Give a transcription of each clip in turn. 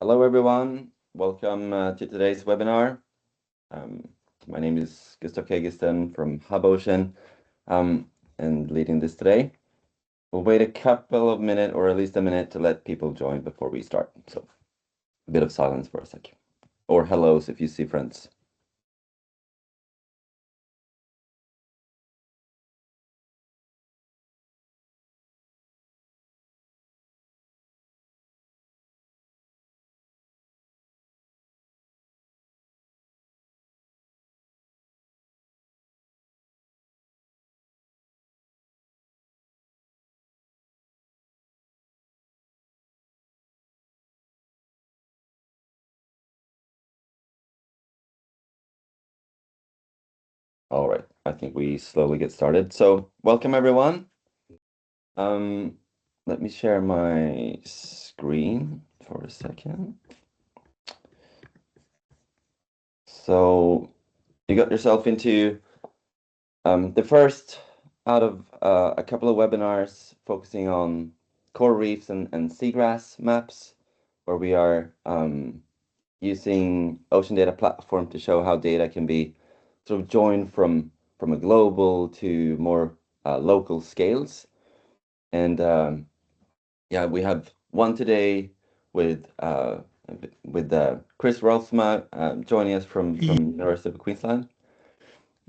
Hello, everyone. Welcome to today's webinar. My name is Gustav Kegiston from Hub Ocean and leading this today. We'll wait a couple of minutes, or at least a minute, to let people join before we start. So a bit of silence for a sec. Or hellos if you see friends. All right, I think we slowly get started. So welcome, everyone. Let me share my screen for a second. So you got yourself into the first out of a couple of webinars focusing on coral reefs and seagrass maps, where we are using ocean data platform to show how data can be sort of joined from a global to more local scales. And yeah, we have one today with Chris Roelfsema joining us from University of Queensland.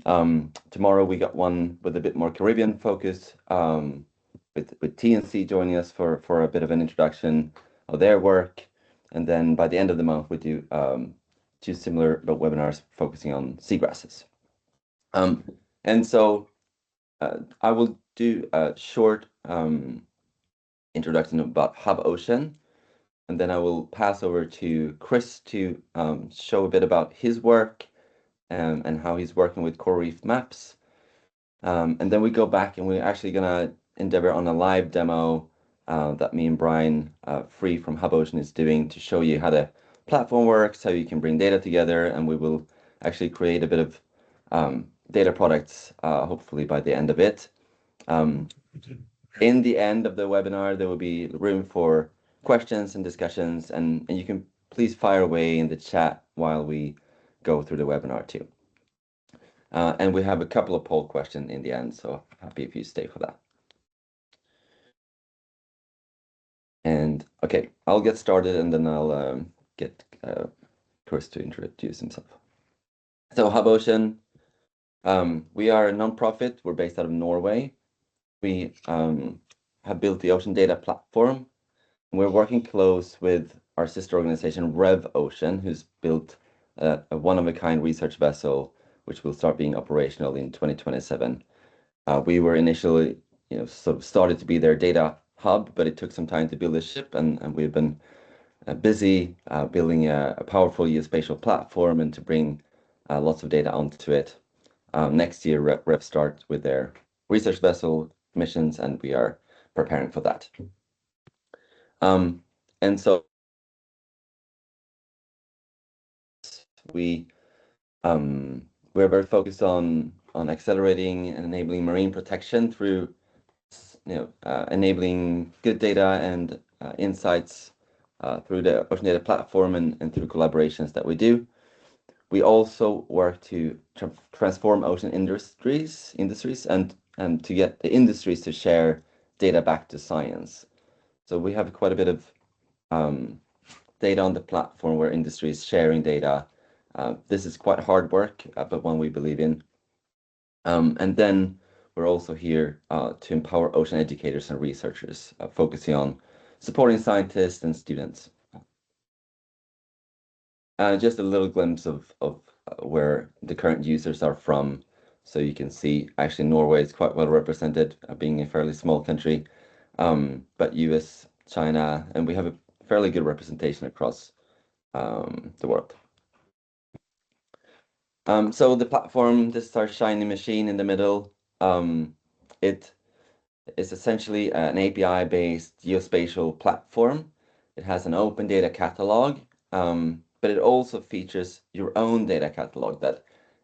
Tomorrow we got one with a bit more Caribbean focus, with TNC joining us for a bit of an introduction of their work. And then by the end of the month, we do two similar webinars focusing on seagrasses. And so I will do a short introduction about Hub Ocean, and then I will pass over to Chris to show a bit about his work and how he's working with Coral Reef Maps. And then we go back and we're actually gonna endeavor on a live demo that me and Brian, Free from Hub Ocean, is doing to show you how the platform works, how you can bring data together, and we will actually create a bit of data products, hopefully by the end of it. In the end of the webinar, there will be room for questions and discussions, and you can please fire away in the chat while we go through the webinar too. And we have a couple of poll questions in the end, so happy if you stay for that. And okay, I'll get started and then I'll get Chris to introduce himself. So Hub Ocean, we are a nonprofit. We're based out of Norway. We have built the ocean data platform. And we're working close with our sister organization, Rev Ocean, who's built a one-of-a-kind research vessel, which will start being operational in 2027. We were initially, sort of started to be their data hub, but it took some time to build a ship, and we've been busy building a powerful geospatial platform and to bring lots of data onto it. Next year, Rev start with their research vessel missions, and we are preparing for that. And so we're very focused on accelerating and enabling marine protection through enabling good data and insights through the ocean data platform and through collaborations that we do. We also work to transform ocean industries and to get the industries to share data back to science. So we have quite a bit of data on the platform where industry is sharing data. This is quite hard work, but one we believe in. And then we're also here to empower ocean educators and researchers, focusing on supporting scientists and students. Just a little glimpse of where the current users are from. So you can see actually Norway is quite well represented, being a fairly small country, but US, China, and we have a fairly good representation across the world. So the platform, this is our shiny machine in the middle. It is essentially an API-based geospatial platform. It has an open data catalog, but it also features your own data catalog that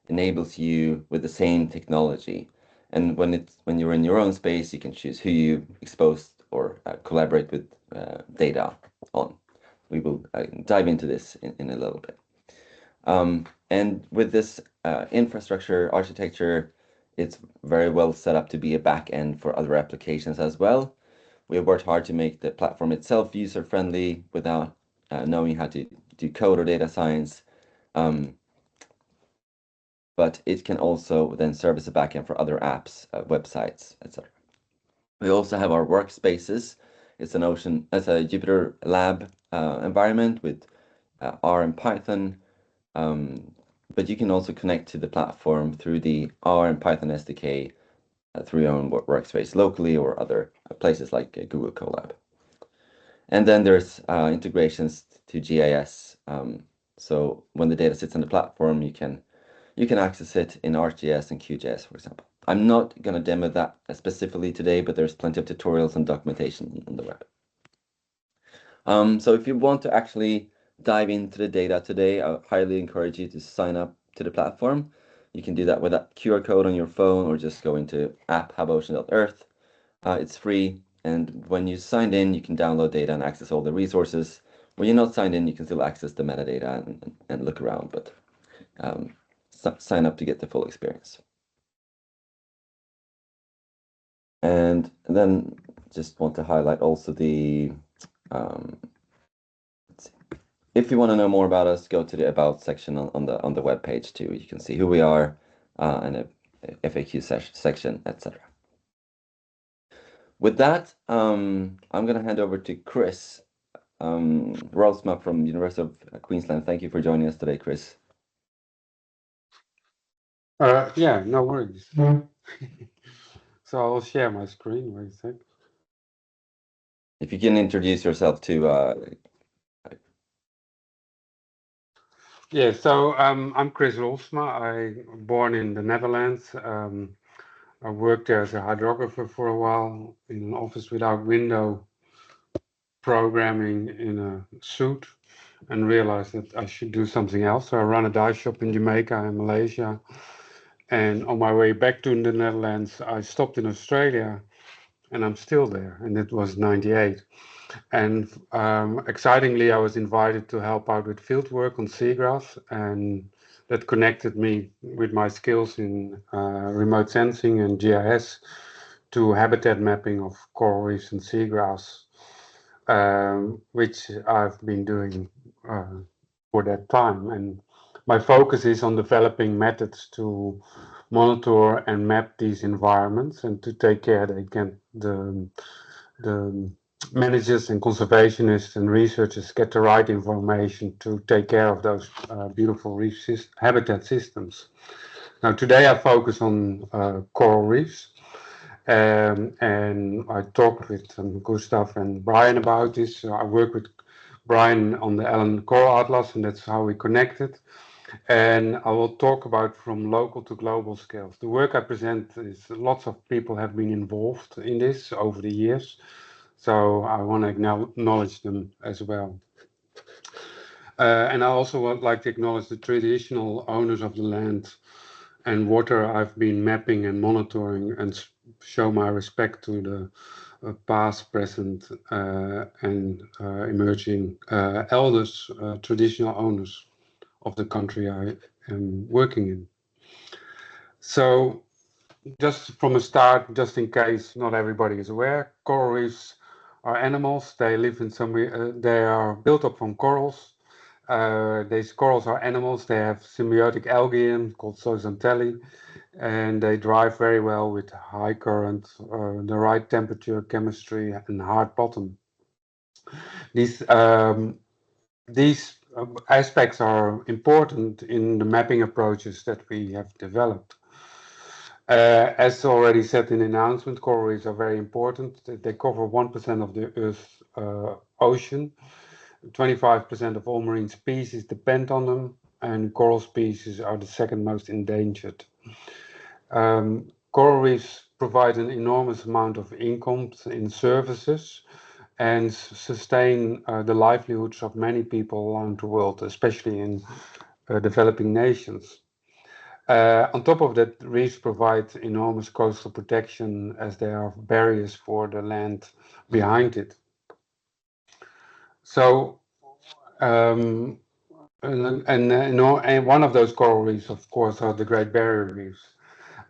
enables you with the same technology. And when you're in your own space, you can choose who you expose or collaborate with data on. we will dive into this in a little bit. And with this infrastructure architecture, it's very well set up to be a back end for other applications as well. We have worked hard to make the platform itself user-friendly without knowing how to do code or data science. But it can also then serve as a backend for other apps, websites, etc. We also have our workspaces. It's a Jupyter Lab environment with R and Python. But you can also connect to the platform through the R and Python SDK through your own workspace locally or other places like Google Colab. And then there's integrations to GIS. So when the data sits on the platform, you can access it in ArcGIS and QGIS, for example. I'm not going to demo that specifically today, but there's plenty of tutorials and documentation on the web. So if you want to actually dive into the data today, I highly encourage you to sign up to the platform. You can do that with that QR code on your phone or just go into app.habocean.earth. It's free, and when you signed in, you can download data and access all the resources. When you're not signed in, you can still access the metadata and look around, but sign up to get the full experience. And then just want to highlight also the, let's see. If you want to know more about us, go to the About section on the web page too. You can see who we are and a FAQ section, etc. With that, I'm going to hand over to Chris Roelfsema from University of Queensland. Thank you for joining us today, Chris. Yeah, no worries. So I'll share my screen. Wait a sec. If you can introduce yourself to. Yeah, so I'm Chris Roelfsema. I'm born in the Netherlands. I worked there as a hydrographer for a while in an office without window, programming in a suit, and realized that I should do something else. So I run a dive shop in Jamaica and Malaysia. And on my way back to the Netherlands, I stopped in Australia, and I'm still there. And it was '98. And excitingly, I was invited to help out with field work on seagrass, and that connected me with my skills in remote sensing and GIS to habitat mapping of coral reefs and seagrass, which I've been doing for that time. And my focus is on developing methods to monitor and map these environments and to take care they get the managers and conservationists and researchers get the right information to take care of those beautiful reef habitat systems. Now today I focus on coral reefs, and I talked with Gustav and Brian about this. So I work with Brian on the Allen Coral Atlas, and that's how we connected. And I will talk about from local to global scales. The work I present is lots of people have been involved in this over the years. So I want to acknowledge them as well. And I also would like to acknowledge the traditional owners of the land and water I've been mapping and monitoring, and show my respect to the past, present, and emerging elders, traditional owners of the country I am working in. So just from a start, just in case not everybody is aware, coral reefs are animals. They live in they are built up from corals. These corals are animals. They have symbiotic algae in called zooxanthellae, and they drive very well with high current, the right temperature, chemistry, and hard bottom. These aspects are important in the mapping approaches that we have developed. As already said in the announcement, coral reefs are very important. They cover 1% of the Earth's ocean. 25% of all marine species depend on them, and coral species are the second most endangered. Coral reefs provide an enormous amount of income in services and sustain the livelihoods of many people around the world, especially in developing nations. On top of that, reefs provide enormous coastal protection as they are barriers for the land behind it. So Um, and one of those coral reefs, of course, are the Great Barrier Reefs.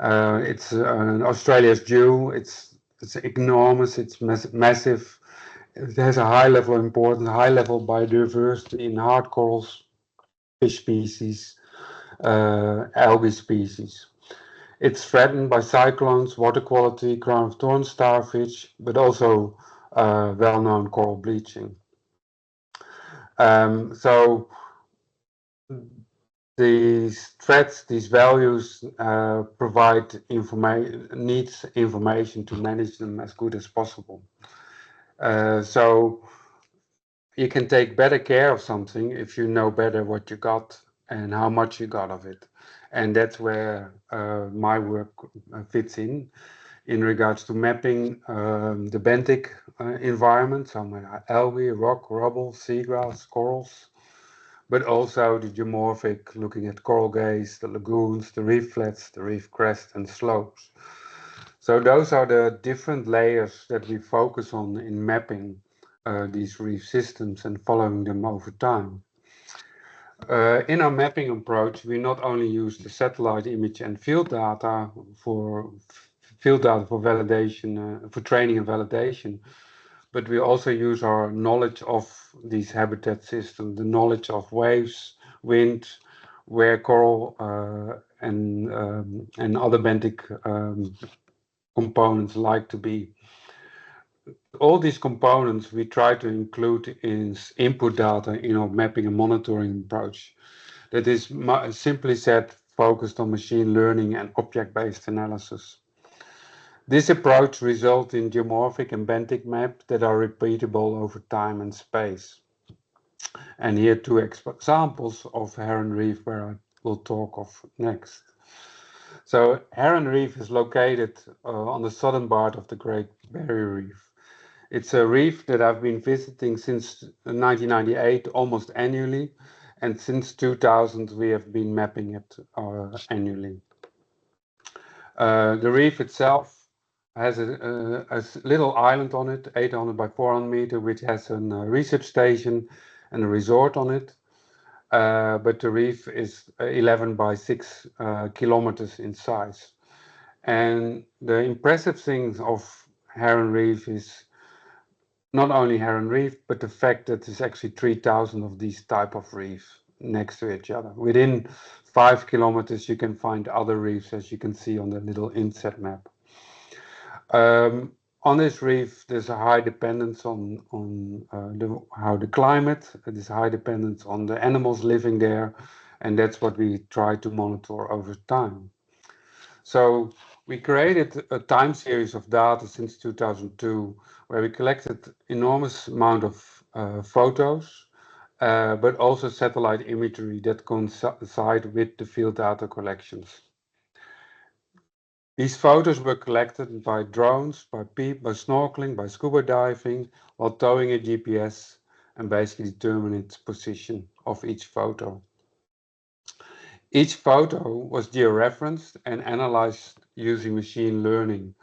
It's Australia's jewel. It's enormous. It's massive. It has a high level of importance, high level biodiversity in hard corals, fish species, algae species. It's threatened by cyclones, water quality, crown of thorns starfish, but also well-known coral bleaching. So these threats, these values provide needs information to manage them as good as possible. So you can take better care of something if you know better what you got and how much you got of it. And that's where my work fits in regards to mapping the benthic environment, some algae, rock, rubble, seagrass, corals, but also the geomorphic, looking at coral gaze, the lagoons, the reef flats, the reef crest and slopes. So those are the different layers that we focus on in mapping these reef systems and following them over time. In our mapping approach, we not only use the satellite image and for field data for validation, for training and validation, but we also use our knowledge of these habitat systems, the knowledge of waves, wind, where coral and other benthic components like to be. All these components we try to include in input data in our mapping and monitoring approach. That is simply said, focused on machine learning and object-based analysis. This approach results in geomorphic and benthic maps that are repeatable over time and space. And here two examples of Heron Reef where I will talk of next. So Heron Reef is located on the southern part of the Great Barrier Reef. It's a reef that I've been visiting since 1998 almost annually, and since 2000 we have been mapping it annually. The reef itself has a little island on it, 800 by 400 meter, which has a research station and a resort on it. But the reef is 11 by 6 kilometers in size. And the impressive thing of Heron Reef is not only Heron Reef, but the fact that there's actually 3,000 of these type of reefs next to each other. Within 5 kilometers, you can find other reefs, as you can see on the little inset map. On this reef, there's a high dependence on how the climate, there's a high dependence on the animals living there, and that's what we try to monitor over time. So we created a time series of data since 2002, where we collected enormous amount of photos, but also satellite imagery that coincide with the field data collections. These photos were collected by drones, by snorkeling, by scuba diving, while towing a GPS and basically determining its position of each photo. Each photo was georeferenced and analyzed using machine learning.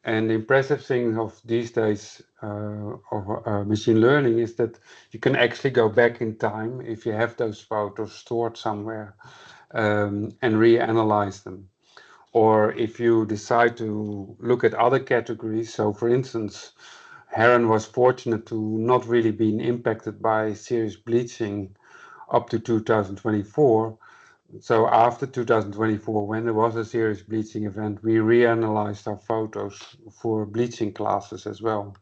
And the impressive thing of these days of machine learning is that you can actually go back in time if you have those photos stored somewhere and reanalyze them. Or if you decide to look at other categories, so for instance, Heron was fortunate to not really being impacted by serious bleaching up to 2024. So after 2024, when there was a serious bleaching event, we reanalyzed our photos for bleaching classes as well.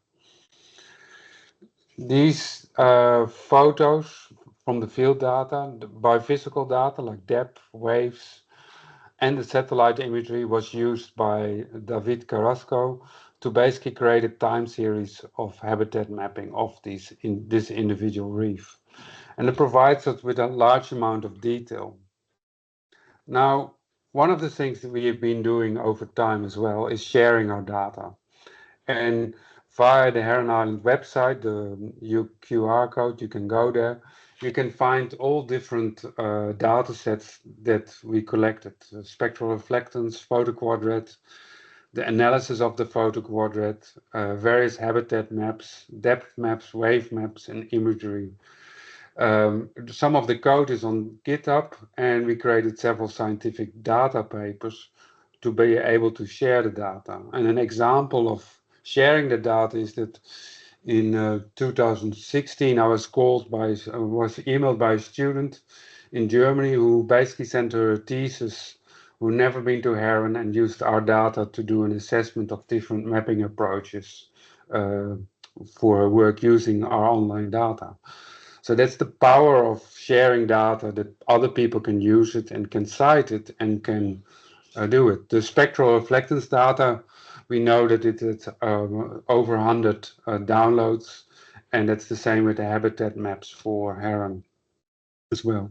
These photos from the field data, the biophysical data like depth, waves, and the satellite imagery was used by David Carrasco to basically create a time series of habitat mapping of this individual reef. And it provides us with a large amount of detail. Now, one of the things that we have been doing over time as well is sharing our data. And via the Heron Island website, the QR code, you can go there. You can find all different data sets that we collected. Spectral reflectance, photoquadret, the analysis of the photoquadret, various habitat maps, depth maps, wave maps, and imagery. Some of the code is on GitHub, and we created several scientific data papers to be able to share the data. And an example of sharing the data is that in 2016, I was was emailed by a student in Germany who basically sent her a thesis, who never been to Heron, and used our data to do an assessment of different mapping approaches uh, for work using our online data. So that's the power of sharing data, that other people can use it and can cite it and can do it. The spectral reflectance data, we know that it's over 100 downloads, and that's the same with the habitat maps for heron as well.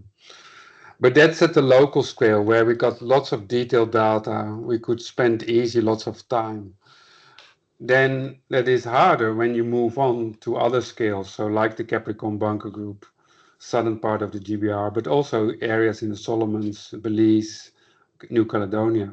But that's at the local scale where we got lots of detailed data. We could spend easy lots of time. Then that is harder when you move on to other scales, so like the Capricorn Bunker Group, southern part of the GBR, but also areas in the Solomons, Belize, New Caledonia.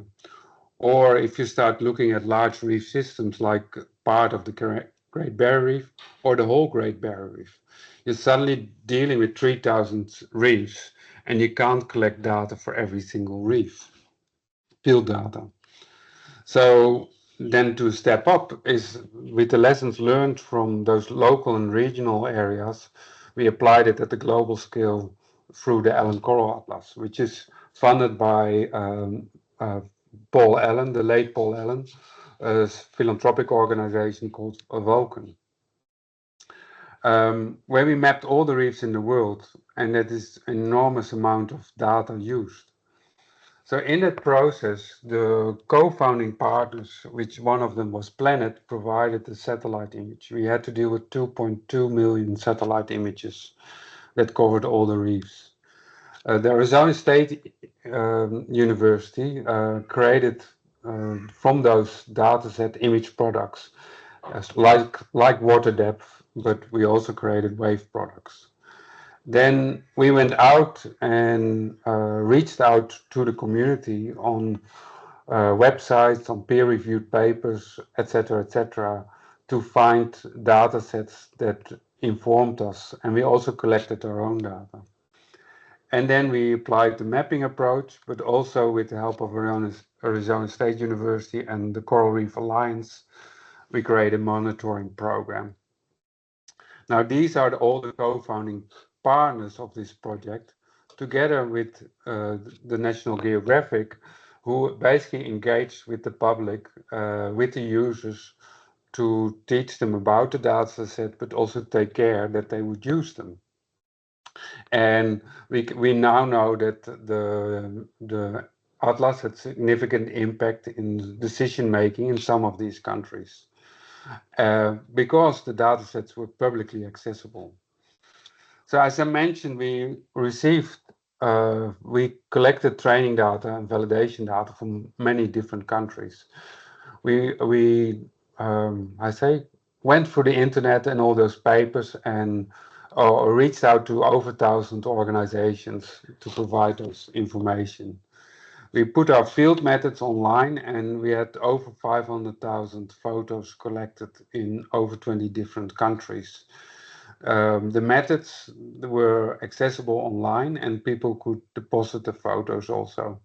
Or if you start looking at large reef systems like part of the Great Barrier Reef or the whole Great Barrier Reef, you're suddenly dealing with 3,000 reefs, and you can't collect data for every single reef, field data. So then to step up is with the lessons learned from those local and regional areas, we applied it at the global scale through the Allen Coral Atlas, which is funded by Paul Allen, the late Paul Allen, a philanthropic organization called Awoken, where we mapped all the reefs in the world, and that is an enormous amount of data used. So in that process, the co-founding partners, which one of them was Planet, provided the satellite image. We had to deal with 2.2 million satellite images that covered all the reefs. The Arizona State University created from those dataset image products, like water depth, but we also created wave products. Then we went out and reached out to the community on websites, on peer-reviewed papers, etc., to find data sets that informed us. And we also collected our own data. And then we applied the mapping approach, but also with the help of Arizona State University and the Coral Reef Alliance, we created a monitoring program. Now, these are all the co-founding partners of this project, together with the National Geographic, who basically engaged with the public, with the users, to teach them about the data set, but also take care that they would use them. And we now know that the Atlas had significant impact in decision making in some of these countries, because the data sets were publicly accessible. So as I mentioned, we collected training data and validation data from many different countries. I went through the internet and all those papers and reached out to over 1,000 organizations to provide us information. We put our field methods online, and we had over 500,000 photos collected in over 20 different countries. The methods were accessible online, and people could deposit the photos also.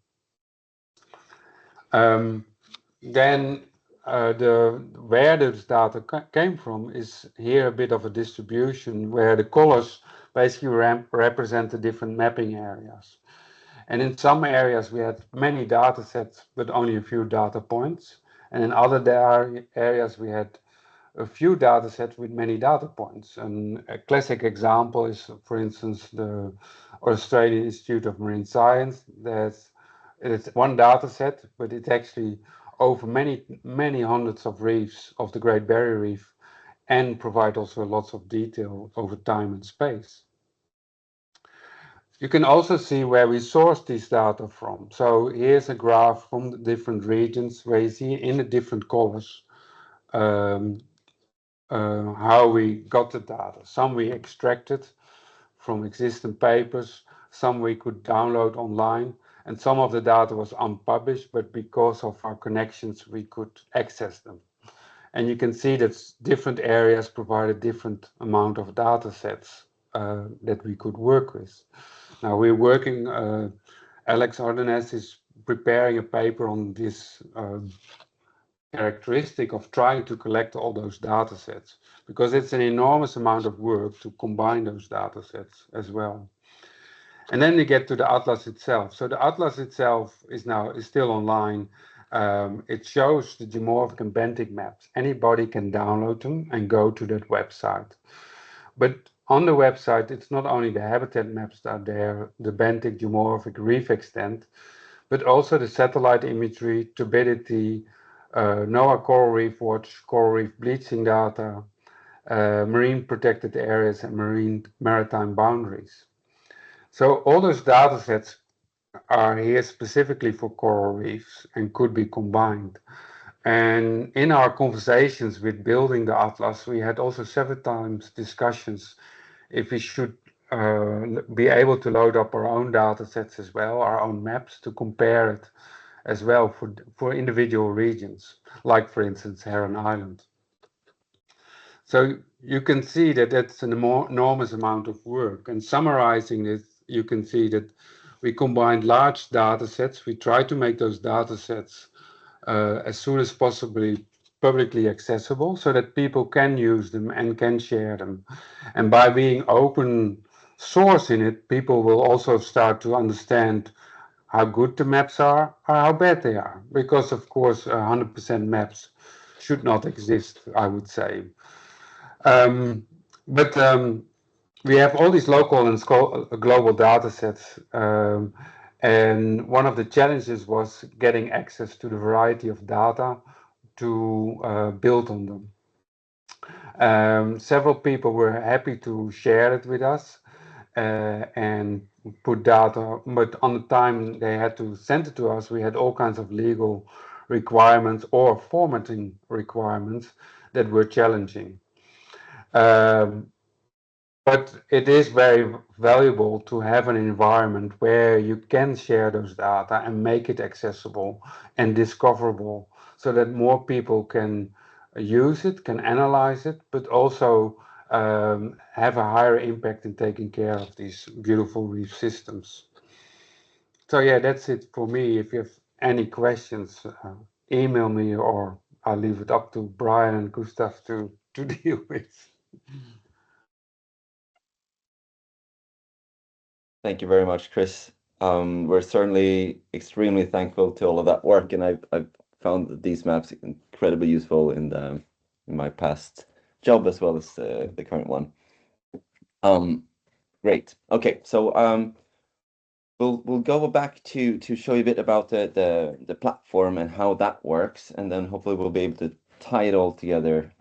Then where this data came from is here a bit of a distribution where the colors basically represent the different mapping areas. And in some areas we had many data sets but only a few data points. And in other areas we had a few data sets with many data points. And a classic example is, for instance, the Australian Institute of Marine Science. It's one data set, but it's actually over many hundreds of reefs of the Great Barrier Reef, and provide also lots of detail over time and space. You can also see where we source these data from. So here's a graph from the different regions where you see in the different colors how we got the data. Some we extracted from existing papers, some we could download online, and some of the data was unpublished, but because of our connections, we could access them. And you can see that different areas provide a different amount of data sets that we could work with. Now we're working, Alex Ardennes is preparing a paper on this characteristic of trying to collect all those data sets, because it's an enormous amount of work to combine those data sets as well. And then we get to the atlas itself. So the atlas itself is still online. It shows the geomorphic and benthic maps. Anybody can download them and go to that website. But on the website, it's not only the habitat maps that are there, the benthic, geomorphic, reef extent, but also the satellite imagery, turbidity, NOAA Coral Reef Watch, coral reef bleaching data, marine protected areas, and maritime boundaries. So all those data sets are here specifically for coral reefs and could be combined. And in our conversations with building the atlas, we had also several times discussions if we should be able to load up our own data sets as well, our own maps, to compare it as well for individual regions, like for instance Heron Island. So you can see that that's an enormous amount of work. And summarizing this, you can see that we combined large data sets. We try to make those data sets as soon as possibly publicly accessible so that people can use them and can share them. And by being open source in it, people will also start to understand how good the maps are or how bad they are. Because of course, 100% maps should not exist, I would say. But we have all these local and global data sets. And one of the challenges was getting access to the variety of data to build on them. Several people were happy to share it with us and put data, but on the time they had to send it to us, we had all kinds of legal requirements or formatting requirements that were challenging. Um, but it is very valuable to have an environment where you can share those data and make it accessible and discoverable so that more people can use it, can analyze it, but also have a higher impact in taking care of these beautiful reef systems. So yeah, that's it for me. If you have any questions, email me or I'll leave it up to Brian and Gustav to deal with. Thank you very much, Chris. We're certainly extremely thankful to all of that work, and I've found these maps incredibly useful in my past job as well as the current one. Great. Okay, so we'll go back to show you a bit about the platform and how that works, and then hopefully we'll be able to tie it all together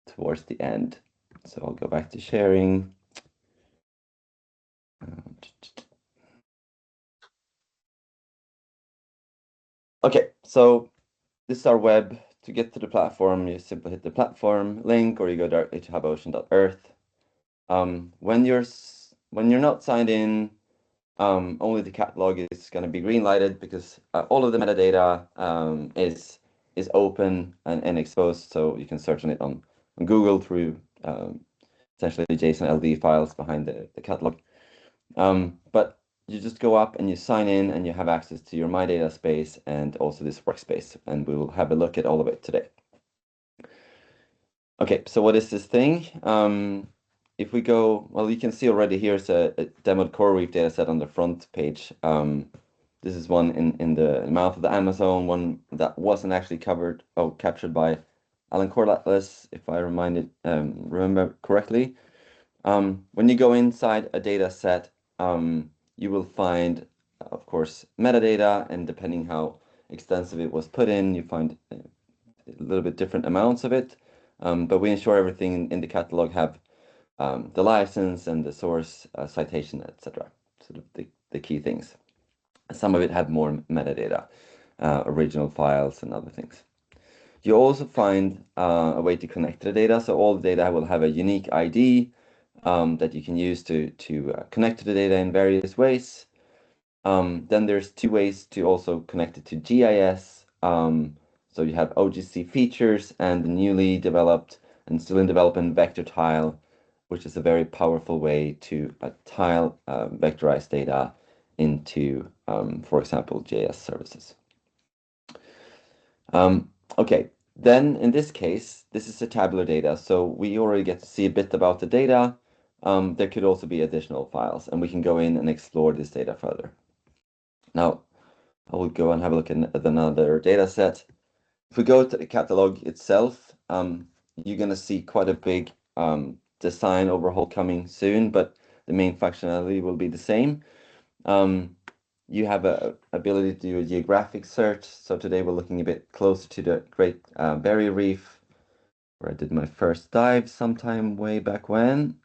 towards the end. So I'll go back to sharing. Okay, so this is our web. To get to the platform, you simply hit the platform link, or you go directly to hubocean.earth. When you're not signed in, only the catalog is going to be green lighted because all of the metadata is open and exposed, so you can search on it on Google through essentially JSON LD files behind the catalog. But you just go up and you sign in and you have access to your My Data space and also this workspace, and we will have a look at all of it today. Okay, so what is this thing? If we go, well, you can see already here's a demoed coral reef data set on the front page. This is one in the mouth of the Amazon, one that wasn't actually captured by Alan Coral Atlas, if I remember correctly. When you go inside a data set, you will find, of course, metadata, and depending how extensive it was put in, you find a little bit different amounts of it. But we ensure everything in the catalog have the license and the source citation, etc. Sort of the key things. Some of it have more metadata, original files and other things. You also find a way to connect the data. So all the data will have a unique ID that you can use to connect to the data in various ways. Then there's two ways to also connect it to GIS. So you have OGC features and the newly developed and still in development vector tile which is a very powerful way to tile vectorized data into, for example, JS services. Okay, then in this case, this is a tabular data, so we already get to see a bit about the data. There could also be additional files, and we can go in and explore this data further. Now, I will go and have a look at another data set. If we go to the catalog itself, you're going to see quite a big design overhaul coming soon, but the main functionality will be the same. You have a ability to do a geographic search. So today we're looking a bit closer to the Great Barrier Reef, where I did my first dive sometime way back when.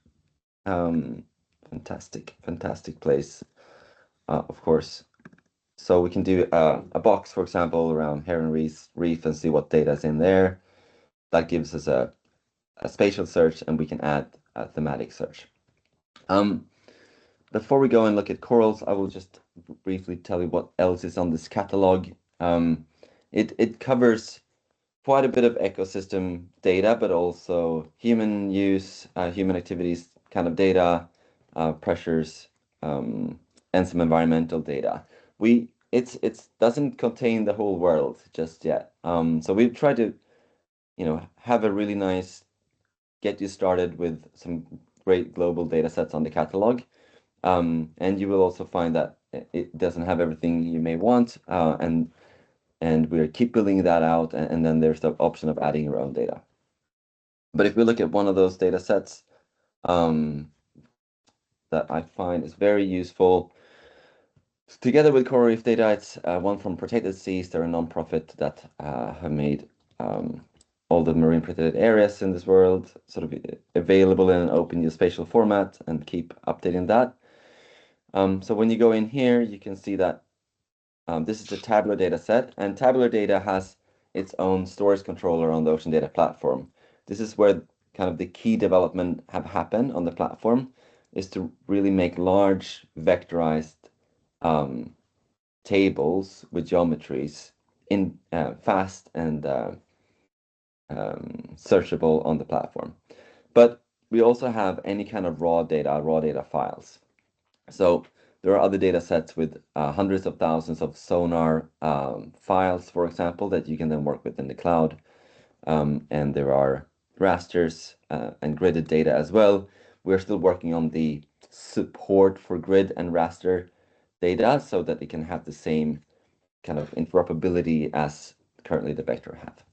Fantastic place, of course. So we can do a box, for example, around Heron Reef and see what data is in there. That gives us a spatial search, and we can add a thematic search. Before we go and look at corals, I will just briefly tell you what else is on this catalog. It covers quite a bit of ecosystem data, but also human use, human activities kind of data, pressures, and some environmental data. It doesn't contain the whole world just yet. So we've tried to, have a really nice get you started with some great global data sets on the catalog. And you will also find that it doesn't have everything you may want, and we keep building that out, and then there's the option of adding your own data. But if we look at one of those data sets that I find is very useful, together with coral reef data, it's one from Protected Seas. They're a non-profit that have made all the marine protected areas in this world sort of available in an open geospatial format, and keep updating that. So when you go in here, you can see that this is a tabular data set, and tabular data has its own storage controller on the Ocean Data Platform. This is where kind of the key development have happened on the platform, is to really make large vectorized tables with geometries in fast and searchable on the platform. But we also have any kind of raw data files. So there are other data sets with hundreds of thousands of sonar files, for example, that you can then work with in the cloud. And there are rasters and gridded data as well. We're still working on the support for grid and raster data so that it can have the same kind of interoperability as currently the vector have.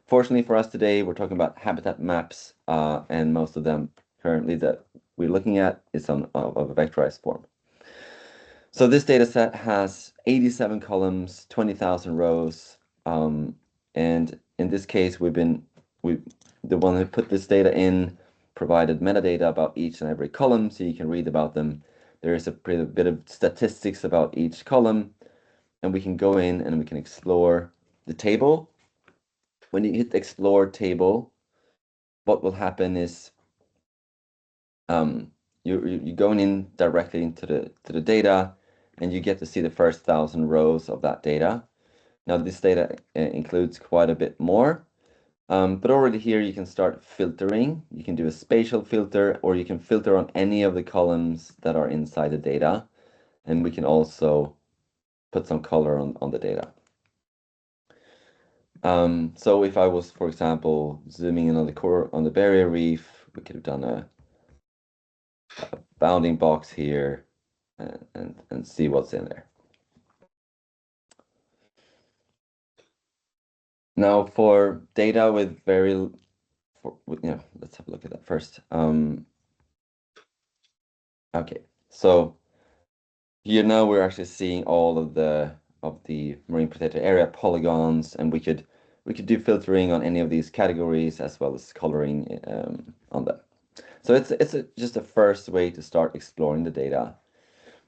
Fortunately for us today, we're talking about habitat maps, and most of them currently that we're looking at is of a vectorized form. So this data set has 87 columns, 20,000 rows, and in this case, the one who put this data in provided metadata about each and every column, so you can read about them. There is a bit of statistics about each column, and we can go in and we can explore the table. When you hit explore table, what will happen is you're going in directly into the data, and you get to see the first 1,000 rows of that data. Now this data includes quite a bit more, but already here you can start filtering. You can do a spatial filter, or you can filter on any of the columns that are inside the data, and we can also put some color on the data. So if I was, for example, zooming in on the barrier reef, we could have done a bounding box here and see what's in there. Now for data with let's have a look at that first. Okay, so here now we're actually seeing all of the marine protected area polygons, and we could do filtering on any of these categories as well as coloring on them. So it's just a first way to start exploring the data.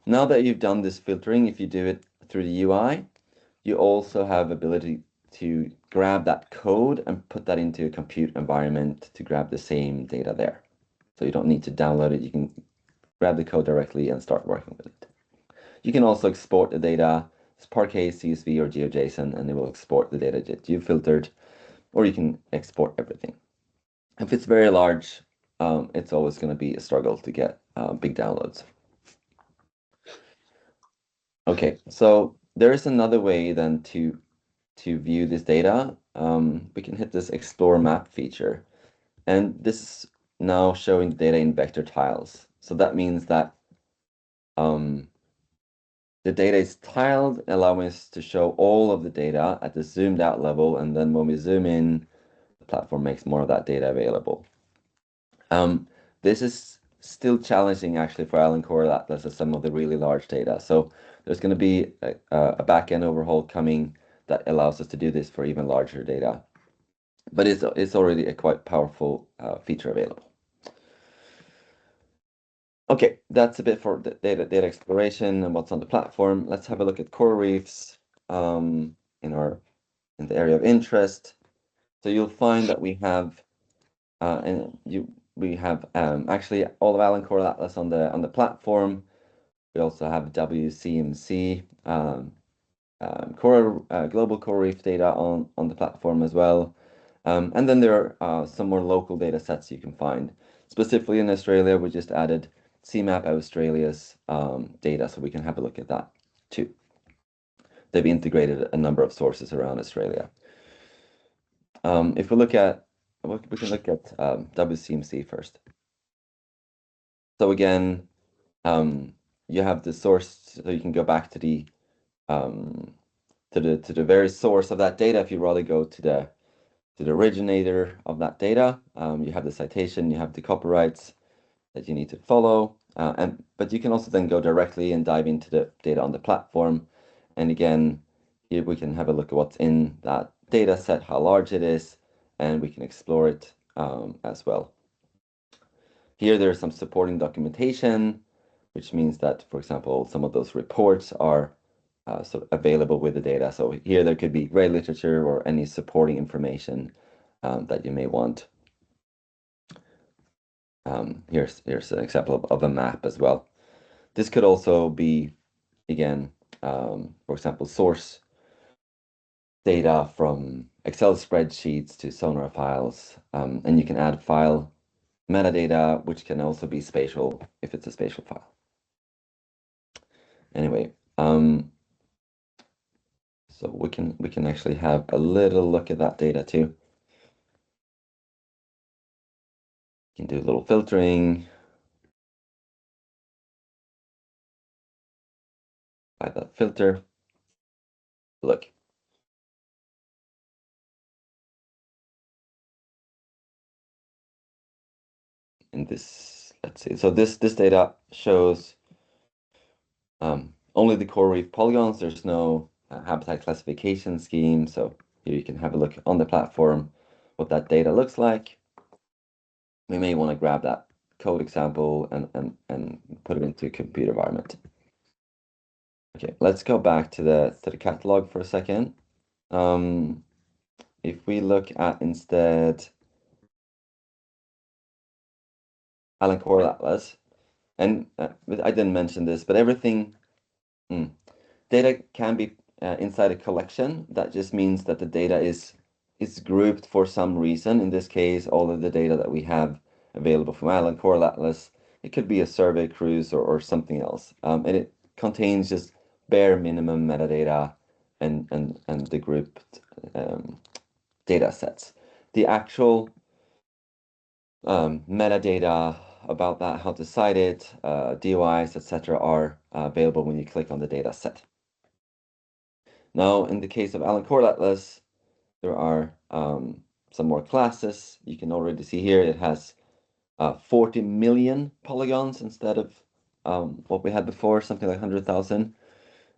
Now that you've done this filtering, if you do it through the UI, you also have ability to grab that code and put that into a compute environment to grab the same data there. So you don't need to download it. You can grab the code directly and start working with it. You can also export the data as Parquet, CSV, or GeoJSON, and it will export the data that you filtered, or you can export everything. If it's very large, it's always going to be a struggle to get big downloads. Okay, so there is another way then to view this data. We can hit this Explore Map feature, and this is now showing the data in vector tiles. So that means that the data is tiled, allowing us to show all of the data at the zoomed out level, and then when we zoom in, the platform makes more of that data available. This is still challenging actually for Alan Coral Atlas as some of the really large data. So there's going to be a back-end overhaul coming that allows us to do this for even larger data. But it's already a quite powerful feature available. Okay, that's a bit for the data exploration and what's on the platform. Let's have a look at coral reefs in the area of interest. So you'll find that we have actually all of Alan Coral Atlas on the platform. We also have WCMC global coral reef data on the platform as well. And then there are some more local data sets you can find. Specifically in Australia, we just added CMAP Australia's data, so we can have a look at that too. They've integrated a number of sources around Australia. If we look at, we can look at WCMC first. So again, you have the source, so you can go back to the very source of that data. If you rather go to the originator of that data, you have the citation, you have the copyrights that you need to follow, but you can also then go directly and dive into the data on the platform. And again, here we can have a look at what's in that data set, how large it is, and we can explore it as well. Here there's some supporting documentation, which means that, for example, some of those reports are sort of available with the data. So here there could be grade literature or any supporting information that you may want. Here's an example of a map as well. This could also be, again, for example, source data from Excel spreadsheets to Sonar files, and you can add file metadata, which can also be spatial if it's a spatial file. Anyway, so we can actually have a little look at that data too. You can do a little filtering by that filter. Look. In this, let's see. So this data shows only the coral reef polygons. There's no habitat classification scheme. So here you can have a look on the platform what that data looks like. We may want to grab that code example and put it into a computer environment. Okay, let's go back to the catalog for a second. If we look at instead Alan Coral Atlas, and I didn't mention this, but everything data can be inside a collection. That just means that the data is grouped for some reason. In this case, all of the data that we have available from Alan Coral Atlas, it could be a survey cruise or something else. And it contains just bare minimum metadata and the grouped data sets. The actual metadata about that, how to cite it, DOIs, etc., are available when you click on the data set. Now, in the case of Alan Coral Atlas, there are some more classes. You can already see here it has 40 million polygons instead of what we had before, something like 100,000.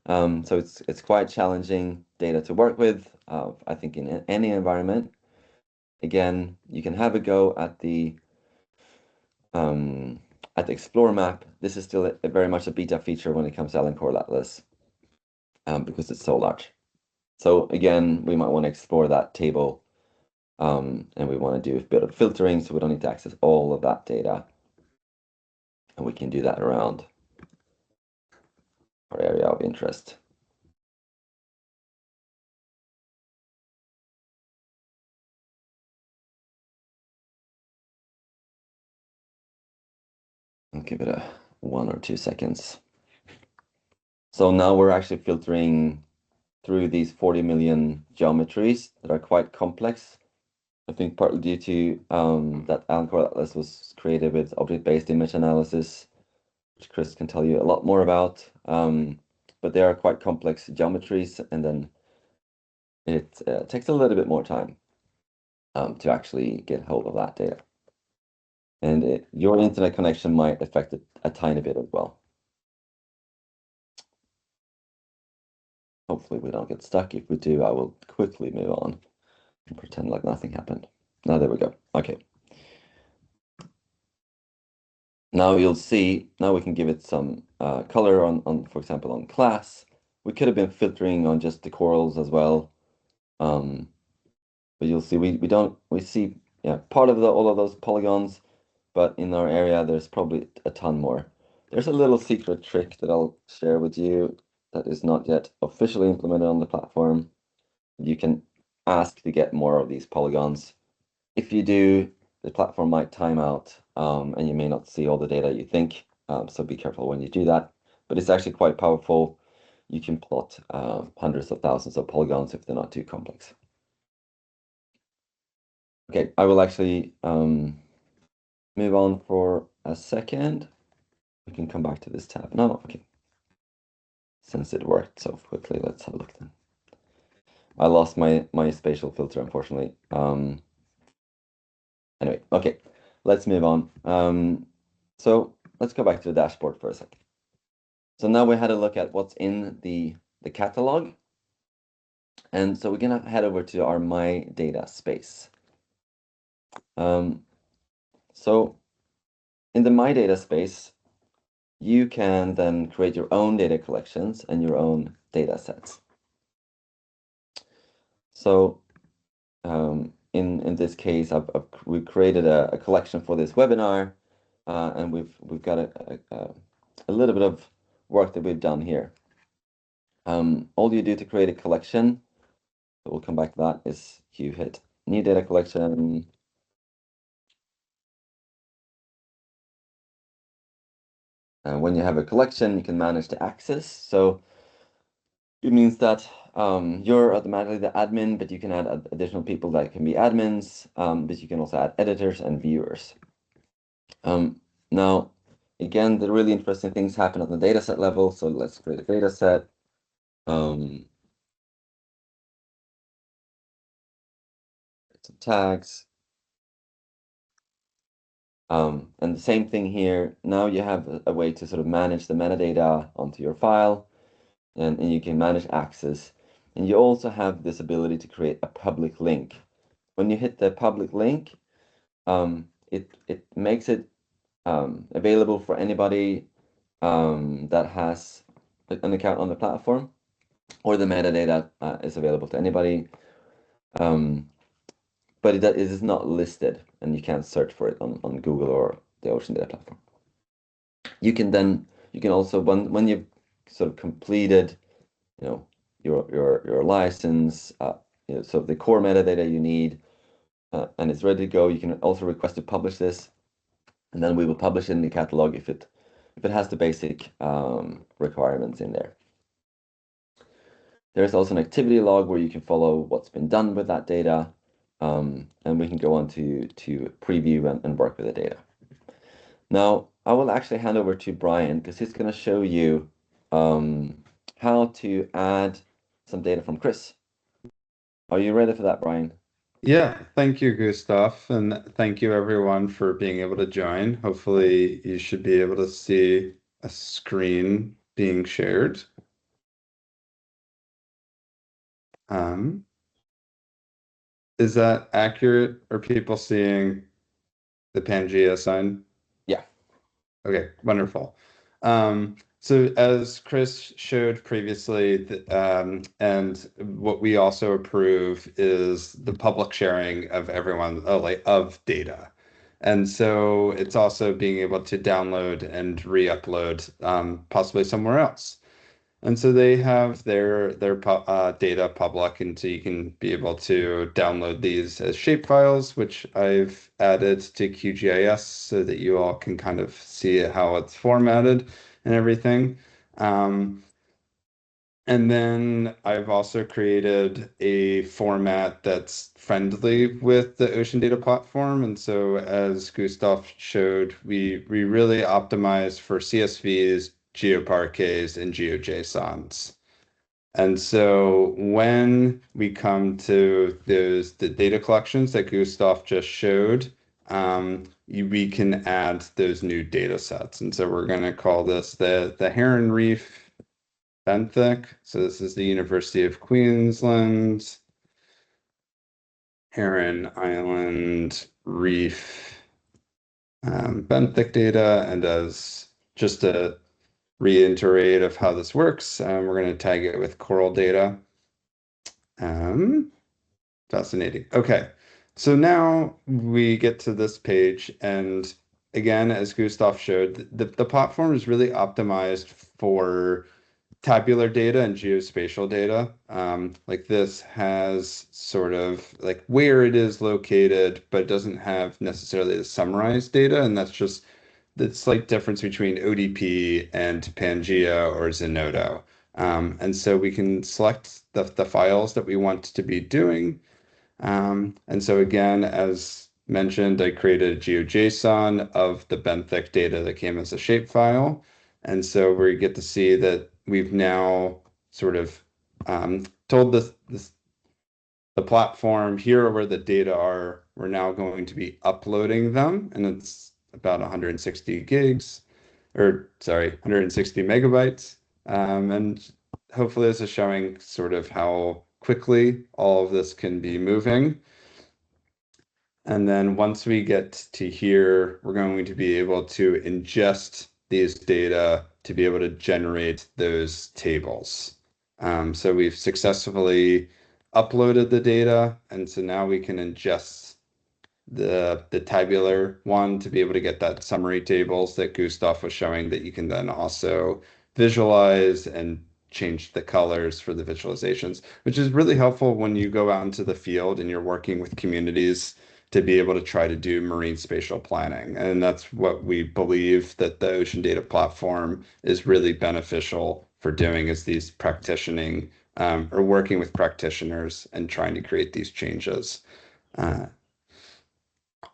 So it's quite challenging data to work with, I think, in any environment. Again, you can have a go at the Explore map. This is still very much a beta feature when it comes to Alan Coral Atlas because it's so large. So again, we might want to explore that table and we want to do a bit of filtering so we don't need to access all of that data. And we can do that around our area of interest. give it a 1 or 2 seconds. So now we're actually filtering through these 40 million geometries that are quite complex. I think partly due to that Alan Core Atlas was created with object-based image analysis, which Chris can tell you a lot more about. But they are quite complex geometries, and then it takes a little bit more time to actually get hold of that data. And your internet connection might affect it a tiny bit as well. Hopefully we don't get stuck. If we do, I will quickly move on and pretend like nothing happened. Now there we go. Okay. Now you'll see, now we can give it some color on, for example, on class. We could have been filtering on just the corals as well. But you'll see we see part of all of those polygons, but in our area there's probably a ton more. There's a little secret trick that I'll share with you that is not yet officially implemented on the platform. You can ask to get more of these polygons. If you do, the platform might time out, and you may not see all the data you think. So be careful when you do that. But it's actually quite powerful. You can plot hundreds of thousands of polygons if they're not too complex. Okay, I will actually move on for a second. We can come back to this tab. No, okay. Since it worked so quickly, let's have a look then. I lost my spatial filter, unfortunately. Anyway, okay, let's move on. So let's go back to the dashboard for a second. So now we had a look at what's in the catalog. And so we're gonna head over to our My Data space. So in the My Data space, you can then create your own data collections and your own data sets. So in this case, we've created a collection for this webinar, and we've got a little bit of work that we've done here. All you do to create a collection, we'll come back to that, is you hit New Data Collection. And when you have a collection, you can manage the access. So it means that you're automatically the admin, but you can add additional people that can be admins, but you can also add editors and viewers. Now, again, the really interesting things happen at the dataset level. So let's create a dataset. Some tags. And the same thing here. Now you have a way to sort of manage the metadata onto your file, and you can manage access. And you also have this ability to create a public link. When you hit the public link, it makes it available for anybody that has an account on the platform, or the metadata is available to anybody. But it is not listed, and you can't search for it on Google or the Ocean Data Platform. You can also, when you've sort of completed, your license, so the core metadata you need, and it's ready to go, you can also request to publish this, and then we will publish it in the catalog if it has the basic requirements in there. There's also an activity log where you can follow what's been done with that data, and we can go on to preview and work with the data. Now, I will actually hand over to Brian because he's going to show you how to add some data from Chris. Are you ready for that, Brian? Yeah, thank you, Gustav, and thank you everyone for being able to join. Hopefully you should be able to see a screen being shared. Is that accurate? Are people seeing the Pangea sign? Yeah. Okay, wonderful. So as Chris showed previously, and what we also approve is the public sharing of everyone, of data. And so it's also being able to download and re-upload possibly somewhere else. And so they have their data public, and so you can be able to download these as shapefiles, which I've added to QGIS so that you all can kind of see how it's formatted and everything. And then I've also created a format that's friendly with the Ocean Data Platform. And so as Gustav showed, we really optimize for CSVs, GeoParquets, and GeoJSONs. And so when we come to the data collections that Gustav just showed, we can add those new data sets. And so we're going to call this the Heron Reef benthic. So this is the University of Queensland, Heron Island Reef benthic data. And as just a reiterate of how this works, we're going to tag it with coral data. Fascinating. Okay, so now we get to this page, and again, as Gustav showed, the platform is really optimized for tabular data and geospatial data. Like this has sort of like where it is located, but doesn't have necessarily the summarized data. And that's just the slight difference between ODP and Pangea or Zenodo. And so we can select the files that we want to be doing. And so again, as mentioned, I created a GeoJSON of the benthic data that came as a shapefile. And so we get to see that we've now sort of told the platform, here are where the data are. We're now going to be uploading them, and it's about 160 gigs, or sorry, 160 megabytes. And hopefully this is showing sort of how quickly all of this can be moving. And then once we get to here, we're going to be able to ingest these data to be able to generate those tables. So we've successfully uploaded the data, and so now we can ingest the tabular one to be able to get that summary tables that Gustav was showing that you can then also visualize and change the colors for the visualizations, which is really helpful when you go out into the field and you're working with communities to be able to try to do marine spatial planning. And that's what we believe that the Ocean Data Platform is really beneficial for doing, is these practicing or working with practitioners and trying to create these changes.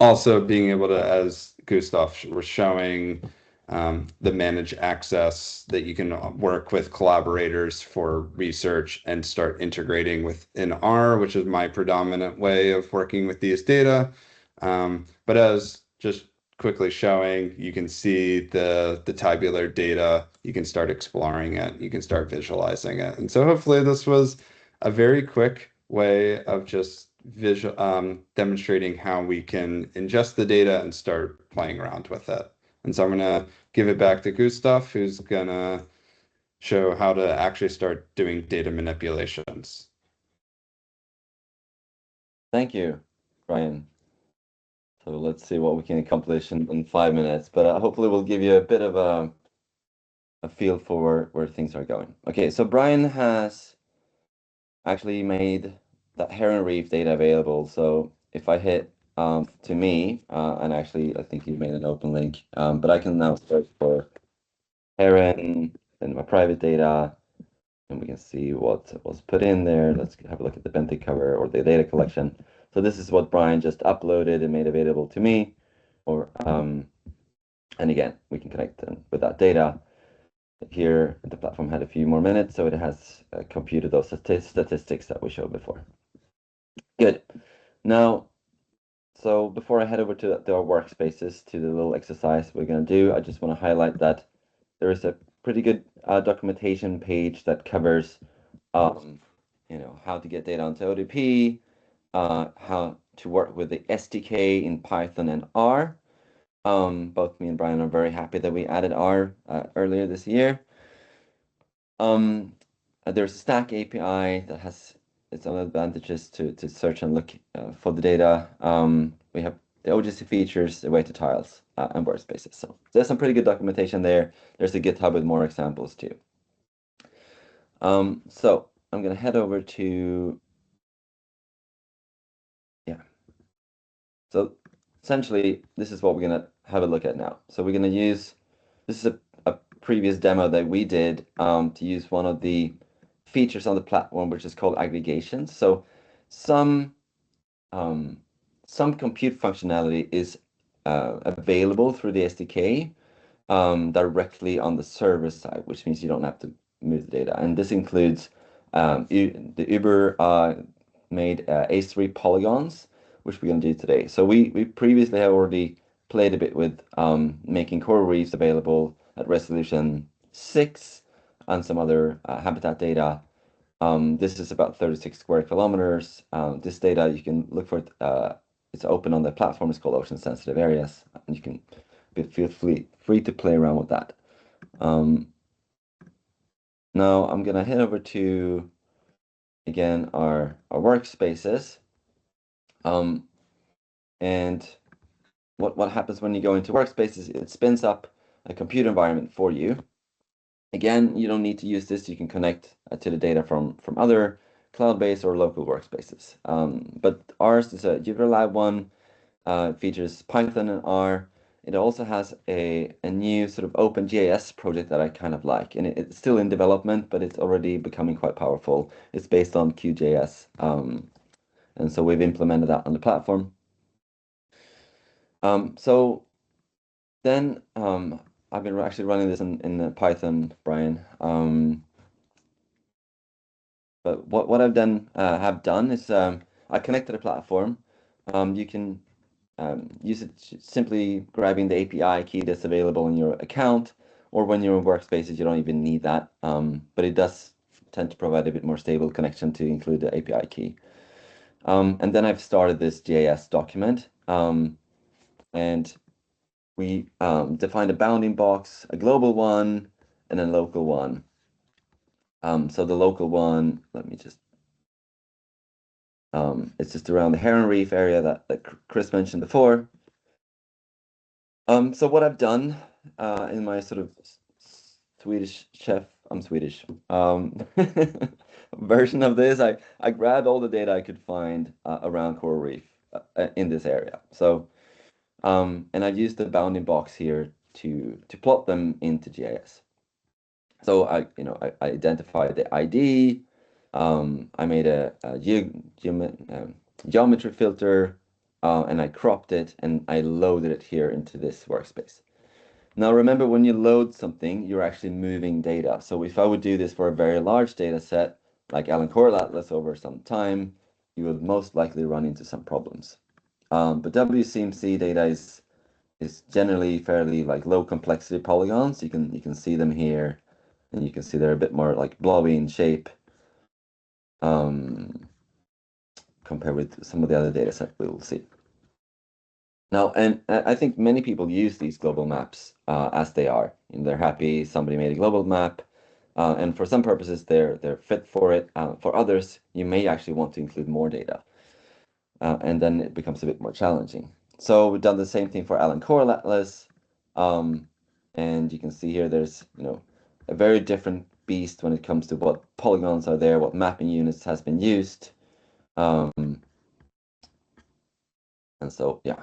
Also being able to, as Gustav was showing, the manage access, that you can work with collaborators for research and start integrating within R, which is my predominant way of working with these data. But as just quickly showing, you can see the tabular data, you can start exploring it, you can start visualizing it. And so hopefully this was a very quick way of just demonstrating how we can ingest the data and start playing around with it. And so I'm going to give it back to Gustav, who's going to show how to actually start doing data manipulations. Thank you, Brian. So let's see what we can accomplish in 5 minutes, but hopefully we'll give you a bit of a feel for where things are going. Okay, so Brian has actually made that Heron Reef data available. So if I hit to me, and actually I think he made an open link, but I can now search for Heron in my private data, and we can see what was put in there. Let's have a look at the benthic cover or the data collection. So this is what Brian just uploaded and made available to me. Or and again, we can connect with that data. Here, the platform had a few more minutes, so it has computed those statistics that we showed before. Good. Now, so before I head over to our workspaces, to the little exercise we're going to do, I just want to highlight that there is a pretty good documentation page that covers, how to get data onto ODP, how to work with the SDK in Python and R. Both me and Brian are very happy that we added R earlier this year. There's a Stack API that has its own advantages to search and look for the data. We have the OGC features, the way to tiles, and workspaces. So there's some pretty good documentation there. There's a GitHub with more examples too. So I'm going to head over to, yeah. So essentially, this is what we're going to have a look at now. So we're going to use, this is a previous demo that we did to use one of the features on the platform, which is called aggregation. So some compute functionality is available through the SDK directly on the server side, which means you don't have to move the data. And this includes the Uber made A3 polygons, which we're going to do today. So we previously have already played a bit with making coral reefs available at resolution 6 and some other habitat data. This is about 36 square kilometers. This data, you can look for it. It's open on the platform. It's called Ocean Sensitive Areas. And you can feel free to play around with that. Now I'm going to head over to, again, our workspaces. And what happens when you go into workspaces, it spins up a computer environment for you. Again, you don't need to use this. You can connect to the data from other cloud-based or local workspaces. But ours is a Jupyter Lab one. It features Python and R. It also has a new sort of OpenGIS project that I kind of like. And it's still in development, but it's already becoming quite powerful. It's based on QGIS. And so we've implemented that on the platform. So then I've been actually running this in Python, Brian. But what I've done is I connected a platform. You can use it simply grabbing the API key that's available in your account, or when you're in workspaces, you don't even need that. But it does tend to provide a bit more stable connection to include the API key. And then I've started this GIS document, and we defined a bounding box, a global one, and a local one. So the local one, let me just it's just around the Heron Reef area that Chris mentioned before. So what I've done in my sort of Swedish chef, I'm Swedish, version of this, I grabbed all the data I could find around coral reef in this area. So and I've used the bounding box here to plot them into GIS. So I identified the ID. I made a geometry filter, and I cropped it and I loaded it here into this workspace. Now remember, when you load something, you're actually moving data. So if I would do this for a very large data set, like Allen Coral Atlas over some time, you would most likely run into some problems. But WCMC data is generally fairly like low complexity polygons. You can see them here, and you can see they're a bit more like blobby in shape compared with some of the other data set we'll see. Now, and I think many people use these global maps as they are. They're happy somebody made a global map, and for some purposes they're fit for it. For others, you may actually want to include more data, and then it becomes a bit more challenging. So we've done the same thing for Allen Coral Atlas, and you can see here there's a very different beast when it comes to what polygons are there, what mapping units has been used, and so yeah,